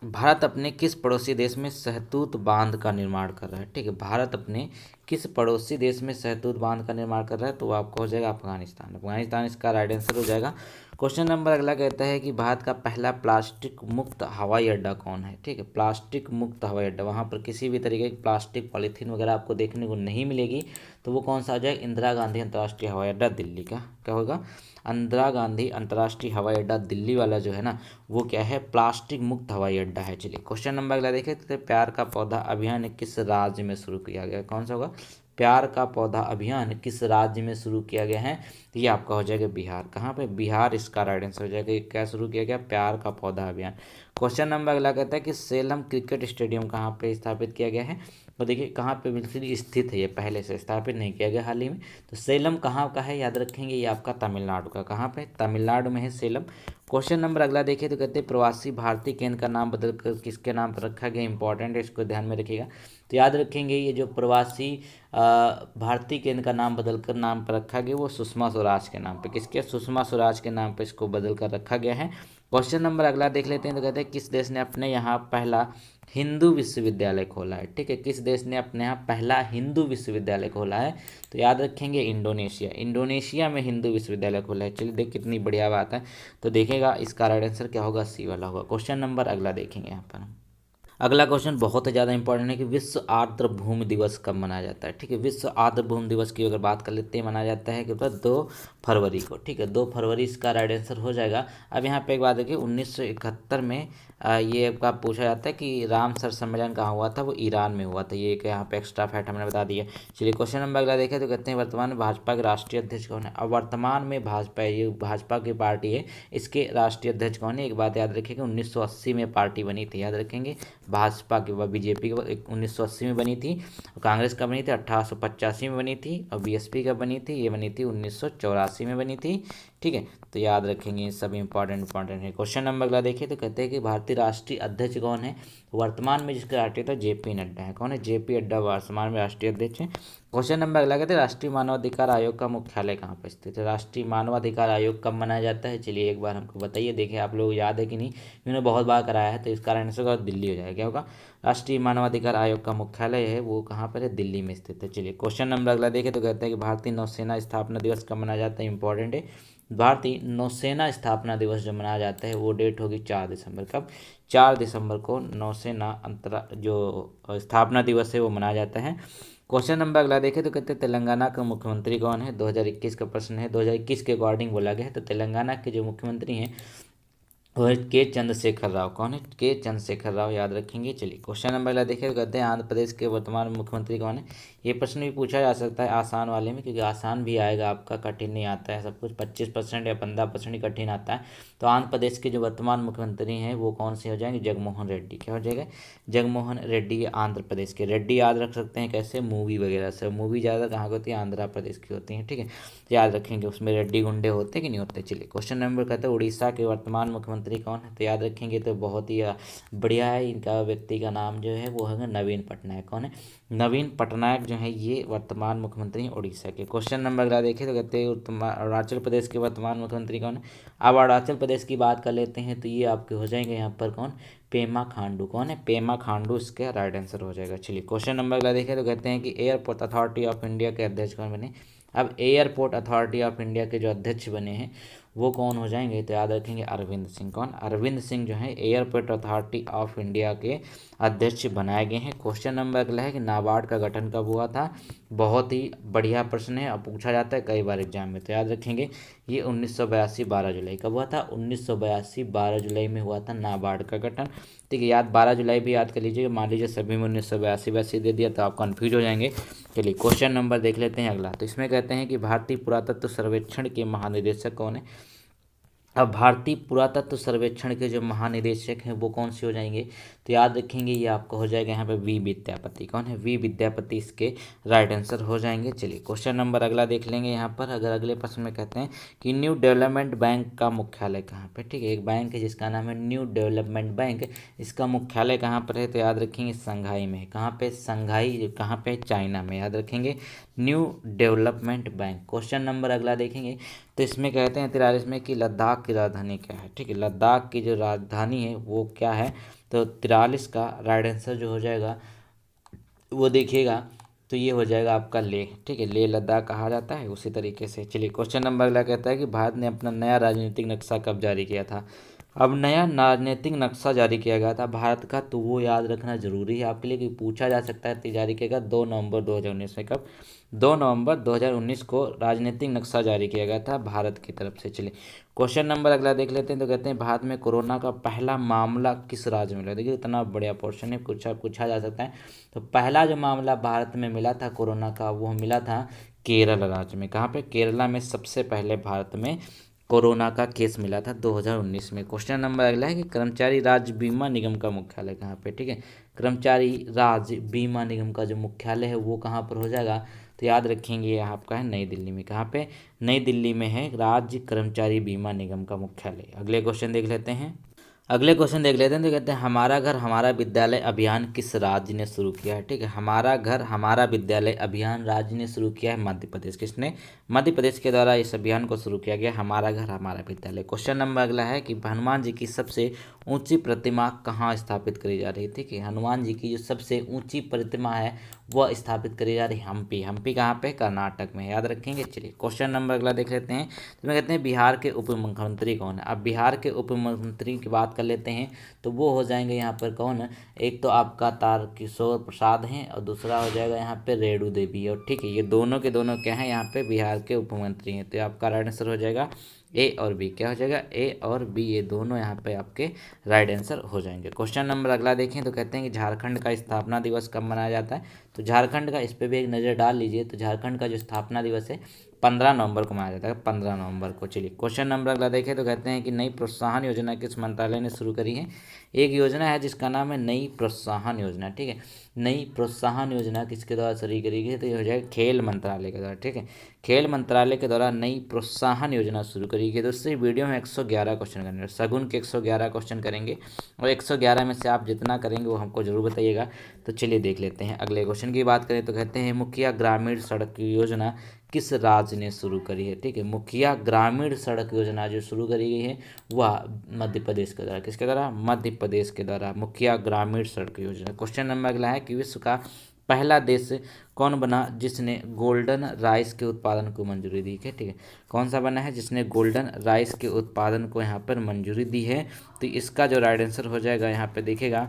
भारत अपने किस पड़ोसी देश में सहतूत बांध का निर्माण कर रहा है। ठीक है, भारत अपने किस पड़ोसी देश में सहतूत बांध का निर्माण कर रहा है, तो वो आपका हो जाएगा अफगानिस्तान। अफगानिस्तान इसका राइट आंसर हो जाएगा। क्वेश्चन नंबर अगला कहता है कि भारत का पहला प्लास्टिक मुक्त हवाई अड्डा कौन है। ठीक है, प्लास्टिक मुक्त हवाई अड्डा, वहाँ पर किसी भी तरीके की प्लास्टिक पॉलीथीन वगैरह आपको देखने को नहीं मिलेगी, तो वो कौन सा हो जाएगा, इंदिरा गांधी अंतर्राष्ट्रीय हवाई अड्डा दिल्ली का। क्या होगा, इंदिरा गांधी अंतर्राष्ट्रीय हवाई अड्डा दिल्ली वाला जो है ना वो क्या है, प्लास्टिक मुक्त हवाई अड्डा है। चलिए क्वेश्चन नंबर अगला देखें, तो प्यार का पौधा अभियान किस राज्य में शुरू किया गया, कौन सा होगा, प्यार का पौधा अभियान किस राज्य में शुरू किया गया है, तो ये आपका हो जाएगा बिहार। कहाँ पे, बिहार इसका राइट आंसर हो जाएगा। क्या शुरू किया गया, प्यार का पौधा अभियान। क्वेश्चन नंबर अगला कहता है कि सेलम क्रिकेट स्टेडियम कहाँ पे स्थापित किया गया है, तो देखिए कहाँ पे बिल्कुल स्थित है, ये पहले से स्थापित नहीं किया गया हाल ही में। तो सेलम कहाँ का है, याद रखेंगे ये आपका तमिलनाडु का। कहाँ पे, तमिलनाडु में है सेलम। क्वेश्चन नंबर अगला देखिए, तो कहते हैं प्रवासी भारतीय केंद्र का नाम बदल कर किसके नाम पर रखा गया, इंपॉर्टेंट है, इसको ध्यान में रखिएगा। तो याद रखेंगे ये जो प्रवासी भारतीय केंद्र का नाम बदलकर नाम पर रखा गया वो सुषमा स्वराज के नाम पे, किसके, सुषमा स्वराज के नाम पे इसको बदल कर रखा गया है। क्वेश्चन नंबर अगला देख लेते हैं, तो कहते हैं किस देश ने अपने यहाँ पहला हिंदू विश्वविद्यालय खोला है। ठीक है, किस देश ने अपने यहाँ पहला हिंदू विश्वविद्यालय खोला है, तो याद रखेंगे इंडोनेशिया। इंडोनेशिया में हिंदू विश्वविद्यालय खोला है। चलिए देख कितनी बढ़िया बात है। तो देखिएगा इसका राइट आंसर क्या होगा, सी वाला होगा। क्वेश्चन नंबर अगला देखेंगे यहाँ पर। अगला क्वेश्चन बहुत ही ज़्यादा इंपॉर्टेंट है कि विश्व आर्द्र भूमि दिवस कब मनाया जाता है। ठीक है, विश्व आर्द्र भूमि दिवस की अगर बात कर लेते हैं, मनाया जाता है कि 2 फरवरी को। ठीक है, 2 फरवरी इसका राइट आंसर हो जाएगा। अब यहाँ पे एक बात देखिए, 1971 में ये आपका पूछा जाता है कि रामसर सम्मेलन कहाँ हुआ था, वो ईरान में हुआ था। ये एक यहाँ पे एक्स्ट्रा फैक्ट हमने बता दिया। चलिए क्वेश्चन नंबर अगला देखें, तो कहते हैं वर्तमान में भाजपा के राष्ट्रीय अध्यक्ष कौन है। अब वर्तमान में भाजपा, ये भाजपा की पार्टी है, इसके राष्ट्रीय अध्यक्ष कौन है। एक बात याद रखिएगा, 1980 में पार्टी बनी थी, याद रखेंगे। भाजपा की बीजेपी की 1980 में बनी थी, कांग्रेस का बनी थी 1885 में बनी थी, और बीएसपी का बनी थी, ये बनी थी 1984 में बनी थी। ठीक है, तो याद रखेंगे सब इंपॉर्टेंट है। क्वेश्चन नंबर अगला देखिए, तो कहते हैं कि भारतीय राष्ट्रीय अध्यक्ष कौन है। वर्तमान में जिसके राष्ट्रीय था जेपी नड्डा है। कौन है, जेपी नड्डा वर्तमान में राष्ट्रीय अध्यक्ष है। क्वेश्चन नंबर अगला कहते हैं राष्ट्रीय मानवाधिकार आयोग का मुख्यालय कहाँ पर स्थित है। राष्ट्रीय मानवाधिकार आयोग कब मनाया जाता है, चलिए एक बार हमको बताइए। देखिए आप लोग याद है कि नहीं, मैंने बहुत बार कराया है, तो इसका आंसर दिल्ली हो जाएगा। क्या होगा, राष्ट्रीय मानवाधिकार आयोग का मुख्यालय है वो कहाँ पर है, दिल्ली में स्थित है। चलिए क्वेश्चन नंबर अगला देखें, तो कहते हैं कि भारतीय नौसेना स्थापना दिवस कब मनाया जाता है, इंपॉर्टेंट है। भारतीय नौसेना स्थापना दिवस जो मनाया जाता है वो डेट होगी 4 दिसंबर। कब, 4 दिसंबर को नौसेना जो स्थापना दिवस है वो मनाया जाता है। क्वेश्चन नंबर अगला देखें, तो कहते हैं तेलंगाना का मुख्यमंत्री कौन है। 2021 का प्रश्न है, 2021 के अकॉर्डिंग बोला गया है। तो तेलंगाना के जो मुख्यमंत्री हैं वो है के चंद्रशेखर राव। कौन है? के चंद्रशेखर राव, याद रखेंगे। चलिए क्वेश्चन नंबर अगला देखिए, तो कहते हैं आंध्र प्रदेश के वर्तमान मुख्यमंत्री कौन है। ये प्रश्न भी पूछा जा सकता है आसान वाले में, क्योंकि आसान भी आएगा आपका, कठिन नहीं आता है सब कुछ। 25% या 15% ही कठिन आता है। तो आंध्र प्रदेश के जो वर्तमान मुख्यमंत्री हैं वो कौन से हो जाएंगे? जगनमोहन रेड्डी। क्या हो जाएगा? जगनमोहन रेड्डी। ये आंध्र प्रदेश के। रेड्डी याद रख सकते हैं कैसे? मूवी वगैरह से। मूवी ज़्यादा कहाँ की होती है? आंध्र प्रदेश की होती है, ठीक है। तो याद रखेंगे, उसमें रेड्डी गुंडे होते कि नहीं होते। चलिए क्वेश्चन नंबर कहते हैं उड़ीसा के वर्तमान मुख्यमंत्री कौन है। तो याद रखेंगे, तो बहुत ही बढ़िया है। इनका व्यक्ति का नाम जो है वो है नवीन पटनायक। कौन है? नवीन पटनायक जो है ये वर्तमान मुख्यमंत्री हैं उड़ीसा के। क्वेश्चन नंबर अगला देखिए, तो कहते हैं अरुणाचल प्रदेश के वर्तमान मुख्यमंत्री कौन है। अब अरुणाचल प्रदेश की बात कर लेते हैं, तो ये आपके हो जाएंगे यहाँ पर कौन? पेमा खांडू। कौन है? पेमा खांडू इसका राइट आंसर हो जाएगा। चलिए क्वेश्चन नंबर अगला देखिए, तो कहते हैं कि एयरपोर्ट अथॉरिटी ऑफ इंडिया के अध्यक्ष कौन बने। अब एयरपोर्ट अथॉरिटी ऑफ इंडिया के जो अध्यक्ष बने हैं वो कौन हो जाएंगे? तो याद रखेंगे अरविंद सिंह। कौन? अरविंद सिंह जो है एयरपोर्ट अथॉरिटी ऑफ इंडिया के अध्यक्ष बनाए गए हैं। क्वेश्चन नंबर अगला है कि नाबार्ड का गठन कब हुआ था। बहुत ही बढ़िया प्रश्न है, अब पूछा जाता है कई बार एग्जाम में। तो याद रखेंगे ये 1982 12 जुलाई। कब हुआ था? 1982 12 जुलाई में हुआ था नाबार्ड का गठन। ठीक है, याद 12 जुलाई भी याद कर लीजिए। मान लीजिए सभी में 1982 दे दिया तो आप कन्फ्यूज हो जाएंगे। चलिए क्वेश्चन नंबर देख लेते हैं अगला। तो इसमें कहते हैं कि भारतीय पुरातत्व सर्वेक्षण के महानिदेशक कौन है। अब भारतीय पुरातत्व सर्वेक्षण के जो महानिदेशक हैं वो कौन से हो जाएंगे। तो याद रखेंगे ये आपको हो जाएगा यहाँ पे वी विद्यापति। कौन है? वी विद्यापति इसके राइट आंसर हो जाएंगे। चलिए क्वेश्चन नंबर अगला देख लेंगे यहाँ पर। अगर अगले प्रश्न में कहते हैं कि न्यू डेवलपमेंट बैंक का मुख्यालय कहाँ पे। ठीक है, एक बैंक है जिसका नाम है न्यू डेवलपमेंट बैंक। इसका मुख्यालय कहाँ पर है? तो याद रखेंगे संघाई में। कहाँ पे? संघाई। कहाँ पे? चाइना में। याद रखेंगे new development bank. Question number अगला देखेंगे, तो इसमें कहते हैं 43 में कि लद्दाख की राजधानी क्या है। ठीक है, लद्दाख की जो राजधानी है वो क्या है। तो 43 का राइट आंसर जो हो जाएगा वो देखिएगा, तो ये हो जाएगा आपका लेह। ठीक है, लेह लद्दाख कहा जाता है उसी तरीके से। चलिए क्वेश्चन नंबर अगला कहता है कि भारत ने अपना नया राजनीतिक नक्शा कब जारी किया था। अब नया राजनीतिक नक्शा जारी किया गया था भारत का, तो वो याद रखना जरूरी है आपके लिए कि पूछा जा सकता है। तो जारी किया गया 2 नवंबर 2019 में। कब? 2 नवंबर 2019 को राजनीतिक नक्शा जारी किया गया था भारत की तरफ से। चलिए क्वेश्चन नंबर अगला देख लेते हैं। तो कहते हैं भारत में कोरोना का पहला मामला किस राज्य में मिला। देखिए इतना बढ़िया क्वेश्चन है, पूछा जा सकता है। तो पहला जो मामला भारत में मिला था कोरोना का वो मिला था केरल राज्य में। कहाँ पे? केरला में सबसे पहले भारत में कोरोना का केस मिला था 2019 में। क्वेश्चन नंबर अगला है कि कर्मचारी राज्य बीमा निगम का मुख्यालय कहाँ पे। ठीक है, कर्मचारी राज्य बीमा निगम का जो मुख्यालय है वो कहाँ पर हो जाएगा। तो याद रखेंगे ये आपका है नई दिल्ली में। कहाँ पे? नई दिल्ली में है राज्य कर्मचारी बीमा निगम का मुख्यालय। अगले क्वेश्चन देख लेते हैं। अगले क्वेश्चन देख लेते हैं। तो कहते हैं हमारा घर हमारा विद्यालय अभियान किस राज्य ने शुरू किया है। ठीक है, हमारा घर हमारा विद्यालय अभियान राज्य ने शुरू किया है मध्य प्रदेश। किसने? मध्य प्रदेश के द्वारा इस अभियान को शुरू किया गया, हमारा घर हमारा विद्यालय। क्वेश्चन नंबर अगला है कि हनुमान जी की सबसे ऊंची प्रतिमा कहाँ स्थापित करी जा रही है। ठीक है, हनुमान जी की जो सबसे ऊंची प्रतिमा है वह स्थापित करी जा रही है हम्पी। हम्पी कहाँ पे? कर्नाटक में। याद रखेंगे। चलिए क्वेश्चन नंबर अगला देख लेते हैं। तो कहते हैं बिहार के उप मुख्यमंत्री कौन है। अब बिहार के उप मुख्यमंत्री की बात कर लेते हैं, तो वो हो जाएंगे यहाँ पर कौन। एक तो आपका तारकिशोर प्रसाद हैं और दूसरा हो जाएगा यहाँ पे रेणु देवी। और ठीक है, ये दोनों के दोनों क्या हैं यहाँ पे बिहार के उप मुख्यमंत्री हैं। तो आपका राइट आंसर हो जाएगा ए और बी। क्या हो जाएगा? ए और बी, ये दोनों यहाँ पे आपके राइट आंसर हो जाएंगे। क्वेश्चन नंबर अगला देखें। तो कहते हैं कि झारखंड का स्थापना दिवस कब मनाया जाता है। तो झारखंड का, इस पर भी एक नज़र डाल लीजिए। तो झारखंड का जो स्थापना दिवस है 15 नवंबर को मनाया जाता है, 15 नवंबर को। चलिए क्वेश्चन नंबर अगला देखें। तो कहते हैं कि नई प्रोत्साहन योजना किस मंत्रालय ने शुरू करी है। एक योजना है जिसका नाम है नई प्रोत्साहन योजना। ठीक है, नई प्रोत्साहन योजना किसके द्वारा शुरू करी गई। तो ये हो जाएगा खेल मंत्रालय के द्वारा। ठीक है, खेल मंत्रालय के द्वारा नई प्रोत्साहन योजना शुरू करी गई। दोस्तों वीडियो में 111 क्वेश्चन करने, सगुन के 111 क्वेश्चन करेंगे और 111 में से आप जितना करेंगे वो हमको जरूर बताइएगा। तो चलिए देख लेते हैं। अगले क्वेश्चन की बात करें तो कहते हैं मुखिया ग्रामीण सड़क योजना किस राज्य ने शुरू करी है। ठीक है, मुखिया ग्रामीण सड़क योजना जो शुरू करी गई है वह मध्य प्रदेश के द्वारा। किसके द्वारा? मध्य प्रदेश के द्वारा मुखिया ग्रामीण सड़क योजना। क्वेश्चन नंबर अगला है कि विश्व का पहला देश कौन बना जिसने गोल्डन राइस के उत्पादन को मंजूरी दी है। ठीक है, कौन सा बना है जिसने गोल्डन राइस के उत्पादन को यहाँ पर मंजूरी दी है। तो इसका जो राइट आंसर हो जाएगा यहाँ पे देखिएगा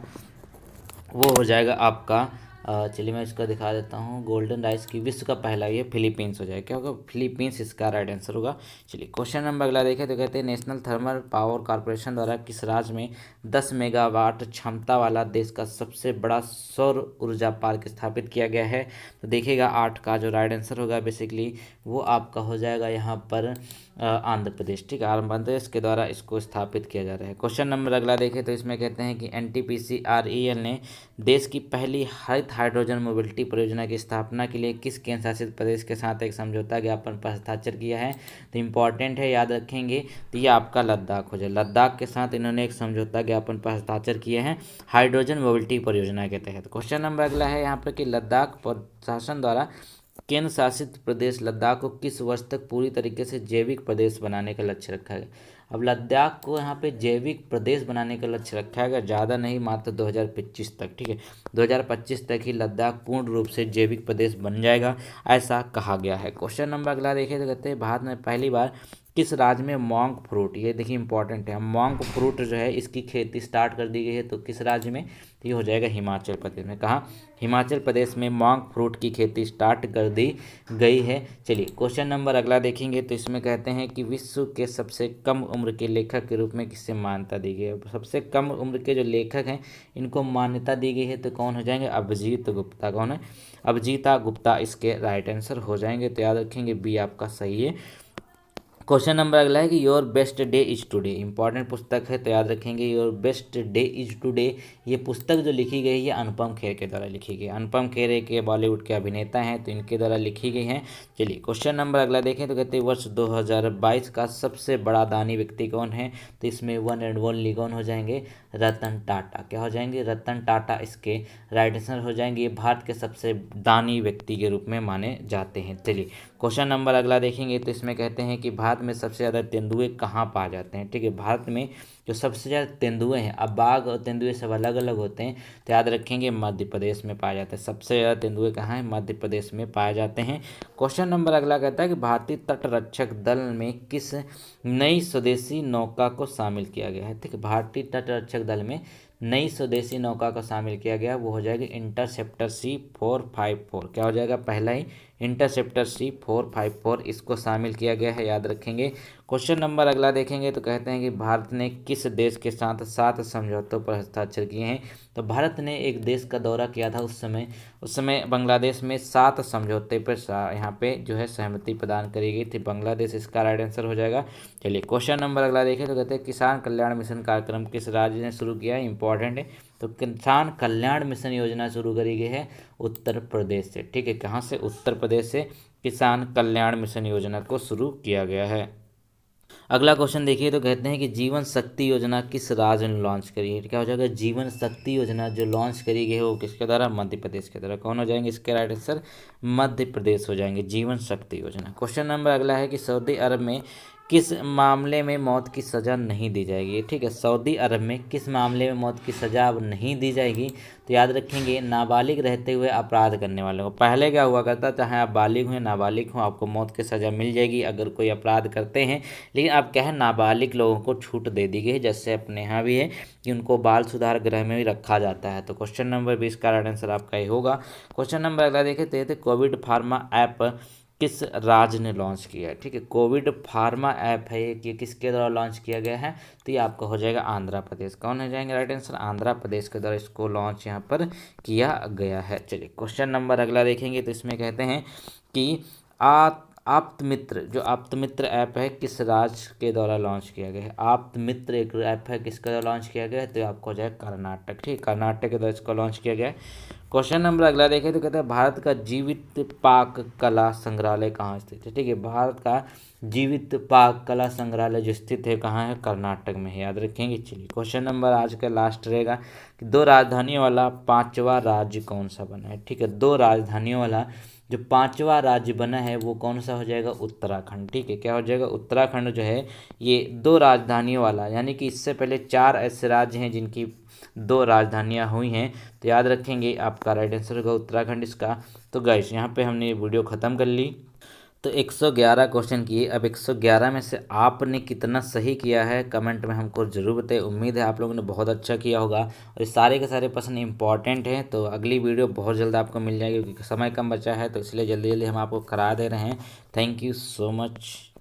वो हो जाएगा आपका चलिए मैं इसका दिखा देता हूँ। गोल्डन राइस की विश्व का पहला ये फिलीपींस हो जाएगा। क्या होगा? फिलीपींस इसका राइट आंसर होगा। चलिए क्वेश्चन नंबर अगला देखें तो कहते हैं नेशनल थर्मल पावर कॉर्पोरेशन द्वारा किस राज्य में 10 मेगावाट क्षमता वाला देश का सबसे बड़ा सौर ऊर्जा पार्क स्थापित किया गया है? तो देखिएगा 8 का जो राइट आंसर होगा बेसिकली वो आपका हो जाएगा यहाँ पर आंध्र प्रदेश। ठीक है, आंध्र प्रदेश के द्वारा इसको स्थापित किया जा रहा है। क्वेश्चन नंबर अगला देखें तो इसमें कहते हैं कि NTPC-REL ने देश की पहली हरित हाइड्रोजन मोबिलिटी परियोजना की स्थापना के लिए किस केंद्र शासित प्रदेश के साथ एक समझौता ज्ञापन पर हस्ताक्षर किया है? तो इंपॉर्टेंट है, याद रखेंगे। तो ये आपका लद्दाख हो जाए। लद्दाख के साथ इन्होंने एक समझौता ज्ञापन पर हस्ताक्षर किए हैं हाइड्रोजन मोबिलिटी परियोजना के तहत। क्वेश्चन नंबर अगला है यहाँ पर कि लद्दाख प्रशासन द्वारा केंद्र शासित प्रदेश लद्दाख को किस वर्ष तक पूरी तरीके से जैविक प्रदेश बनाने का लक्ष्य रखा गया? अब लद्दाख को यहाँ पे जैविक प्रदेश बनाने का लक्ष्य रखा गया, ज़्यादा नहीं, मात्र 2025 तक। ठीक है, 2025 तक ही लद्दाख पूर्ण रूप से जैविक प्रदेश बन जाएगा, ऐसा कहा गया है। क्वेश्चन नंबर अगला देखिए तो कहते हैं भारत में पहली बार किस राज्य में मॉन्क फ्रूट, ये देखिए इंपॉर्टेंट है, मॉन्क फ्रूट जो है इसकी खेती स्टार्ट कर दी गई है। तो किस राज्य में? तो ये हो जाएगा हिमाचल प्रदेश में। कहाँ? हिमाचल प्रदेश में मॉन्क फ्रूट की खेती स्टार्ट कर दी गई है। चलिए क्वेश्चन नंबर अगला देखेंगे तो इसमें कहते हैं कि विश्व के सबसे कम उम्र के लेखक के रूप में किससे मान्यता दी गई है? सबसे कम उम्र के जो लेखक हैं इनको मान्यता दी गई है, तो कौन हो जाएंगे? अभिजीत गुप्ता। कौन है? अभिजीता गुप्ता इसके राइट आंसर हो जाएंगे। तो याद रखेंगे बी आपका सही है। क्वेश्चन नंबर अगला है कि your best day is today, important पुस्तक है, तो याद रखेंगे your best day is today. ये पुस्तक जो लिखी गई है अनुपम खेर के द्वारा लिखी गई। अनुपम खेर एक बॉलीवुड के अभिनेता हैं, तो इनके द्वारा लिखी गई हैं। चलिए क्वेश्चन नंबर अगला देखें तो कहते हैं वर्ष 2022 का सबसे बड़ा दानी व्यक्ति कौन है? तो इसमें वन एंड ओनली कौन हो जाएंगे? रतन टाटा। क्या हो जाएंगे? रतन टाटा इसके राइट आंसर हो जाएंगे। ये भारत के सबसे दानी व्यक्ति के रूप में माने जाते हैं। चलिए क्वेश्चन नंबर अगला देखेंगे तो इसमें कहते हैं कि भारत में सबसे ज़्यादा तेंदुए कहाँ पाए जाते हैं? ठीक है, भारत में जो सबसे ज़्यादा तेंदुए हैं, अब बाघ और तेंदुए सब अलग अलग होते हैं, तो याद रखेंगे मध्य प्रदेश में पाए जाते हैं। सबसे ज़्यादा तेंदुए कहाँ हैं? मध्य प्रदेश में पाए जाते हैं। क्वेश्चन नंबर अगला कहता है कि भारतीय तटरक्षक दल में किस नई स्वदेशी नौका को शामिल किया गया है? ठीक है, भारतीय तटरक्षक दल में नई स्वदेशी नौका को शामिल किया गया, वो हो जाएगी इंटरसेप्टर C454। क्या हो जाएगा? पहला ही इंटरसेप्टर C454 इसको शामिल किया गया है, याद रखेंगे। क्वेश्चन नंबर अगला देखेंगे तो कहते हैं कि भारत ने किस देश के साथ 7 समझौतों पर हस्ताक्षर किए हैं? तो भारत ने एक देश का दौरा किया था उस समय बांग्लादेश में 7 समझौते पर यहाँ पे जो है सहमति प्रदान करी गई थी। बांग्लादेश इसका राइट आंसर हो जाएगा। चलिए क्वेश्चन नंबर अगला देखें तो कहते हैं किसान कल्याण मिशन कार्यक्रम किस राज्य ने शुरू किया है? इंपॉर्टेंट है, तो किसान कल्याण मिशन योजना शुरू करी गई है उत्तर प्रदेश से। ठीक है, कहाँ से? उत्तर प्रदेश से किसान कल्याण मिशन योजना को शुरू किया गया है। अगला क्वेश्चन देखिए तो कहते हैं कि जीवन शक्ति योजना किस राज्य ने लॉन्च करी है? क्या हो जाएगा? जीवन शक्ति योजना जो लॉन्च करी गई है वो किसके द्वारा? मध्य प्रदेश के द्वारा। कौन हो जाएंगे इसके राइट आंसर? मध्य प्रदेश हो जाएंगे जीवन शक्ति योजना। क्वेश्चन नंबर अगला है कि सऊदी अरब में किस मामले में मौत की सज़ा नहीं दी जाएगी? ठीक है, सऊदी अरब में किस मामले में मौत की सज़ा अब नहीं दी जाएगी? तो याद रखेंगे नाबालिग रहते हुए अपराध करने वालों को। पहले क्या हुआ करता, चाहे आप बालिग हो नाबालिग हो, आपको मौत की सज़ा मिल जाएगी अगर कोई अपराध करते हैं। लेकिन अब क्या है, नाबालिग लोगों को छूट दे दी गई है, जैसे अपने यहाँ भी है कि उनको बाल सुधार गृह में भी रखा जाता है। तो क्वेश्चन नंबर 20 का राइट आंसर आपका ये होगा। क्वेश्चन नंबर अगला देखें तो कोविड फार्मा ऐप किस राज्य ने लॉन्च किया है? ठीक है, कोविड फार्मा ऐप है ये किसके द्वारा लॉन्च किया गया है? तो ये आपका हो जाएगा आंध्र प्रदेश। कौन हो जाएंगे राइट आंसर? आंध्र प्रदेश के द्वारा इसको लॉन्च यहाँ पर किया गया है। चलिए क्वेश्चन नंबर अगला देखेंगे तो इसमें कहते हैं कि आप्तमित्र जो आप्तमित्र ऐप है किस राज्य के द्वारा लॉन्च किया गया है? आप्तमित्र एक ऐप है किसके द्वारा लॉन्च किया गया है? तो आपको हो जाएगा कर्नाटक। ठीक, कर्नाटक के द्वारा इसको लॉन्च किया गया है। क्वेश्चन नंबर अगला देखें तो कहते हैं भारत का जीवित पाक कला संग्रहालय कहाँ स्थित है? ठीक है, भारत का जीवित पाक कला संग्रहालय जो स्थित है कहाँ है? कर्नाटक में है, याद रखेंगे। चलिए क्वेश्चन नंबर आज का लास्ट रहेगा कि 2 राजधानियों वाला 5वां राज्य कौन सा बना है? ठीक है, 2 राजधानियों वाला जो 5वां राज्य बना है वो कौन सा हो जाएगा? उत्तराखंड। ठीक है, क्या हो जाएगा? उत्तराखंड जो है ये 2 राजधानियों वाला, यानी कि इससे पहले 4 ऐसे राज्य हैं जिनकी 2 राजधानियां हुई हैं। तो याद रखेंगे आपका राइट आंसर होगा उत्तराखंड इसका। तो गाइस यहाँ पे हमने ये वीडियो ख़त्म कर ली। तो 111 क्वेश्चन किए। अब 111 में से आपने कितना सही किया है कमेंट में हमको ज़रूर बताइए। उम्मीद है आप लोगों ने बहुत अच्छा किया होगा और ये सारे के सारे प्रश्न इंपॉर्टेंट हैं। तो अगली वीडियो बहुत जल्द आपको मिल जाएगी क्योंकि समय कम बचा है, तो इसलिए जल्दी जल्दी हम आपको करा दे रहे हैं। Thank you so much.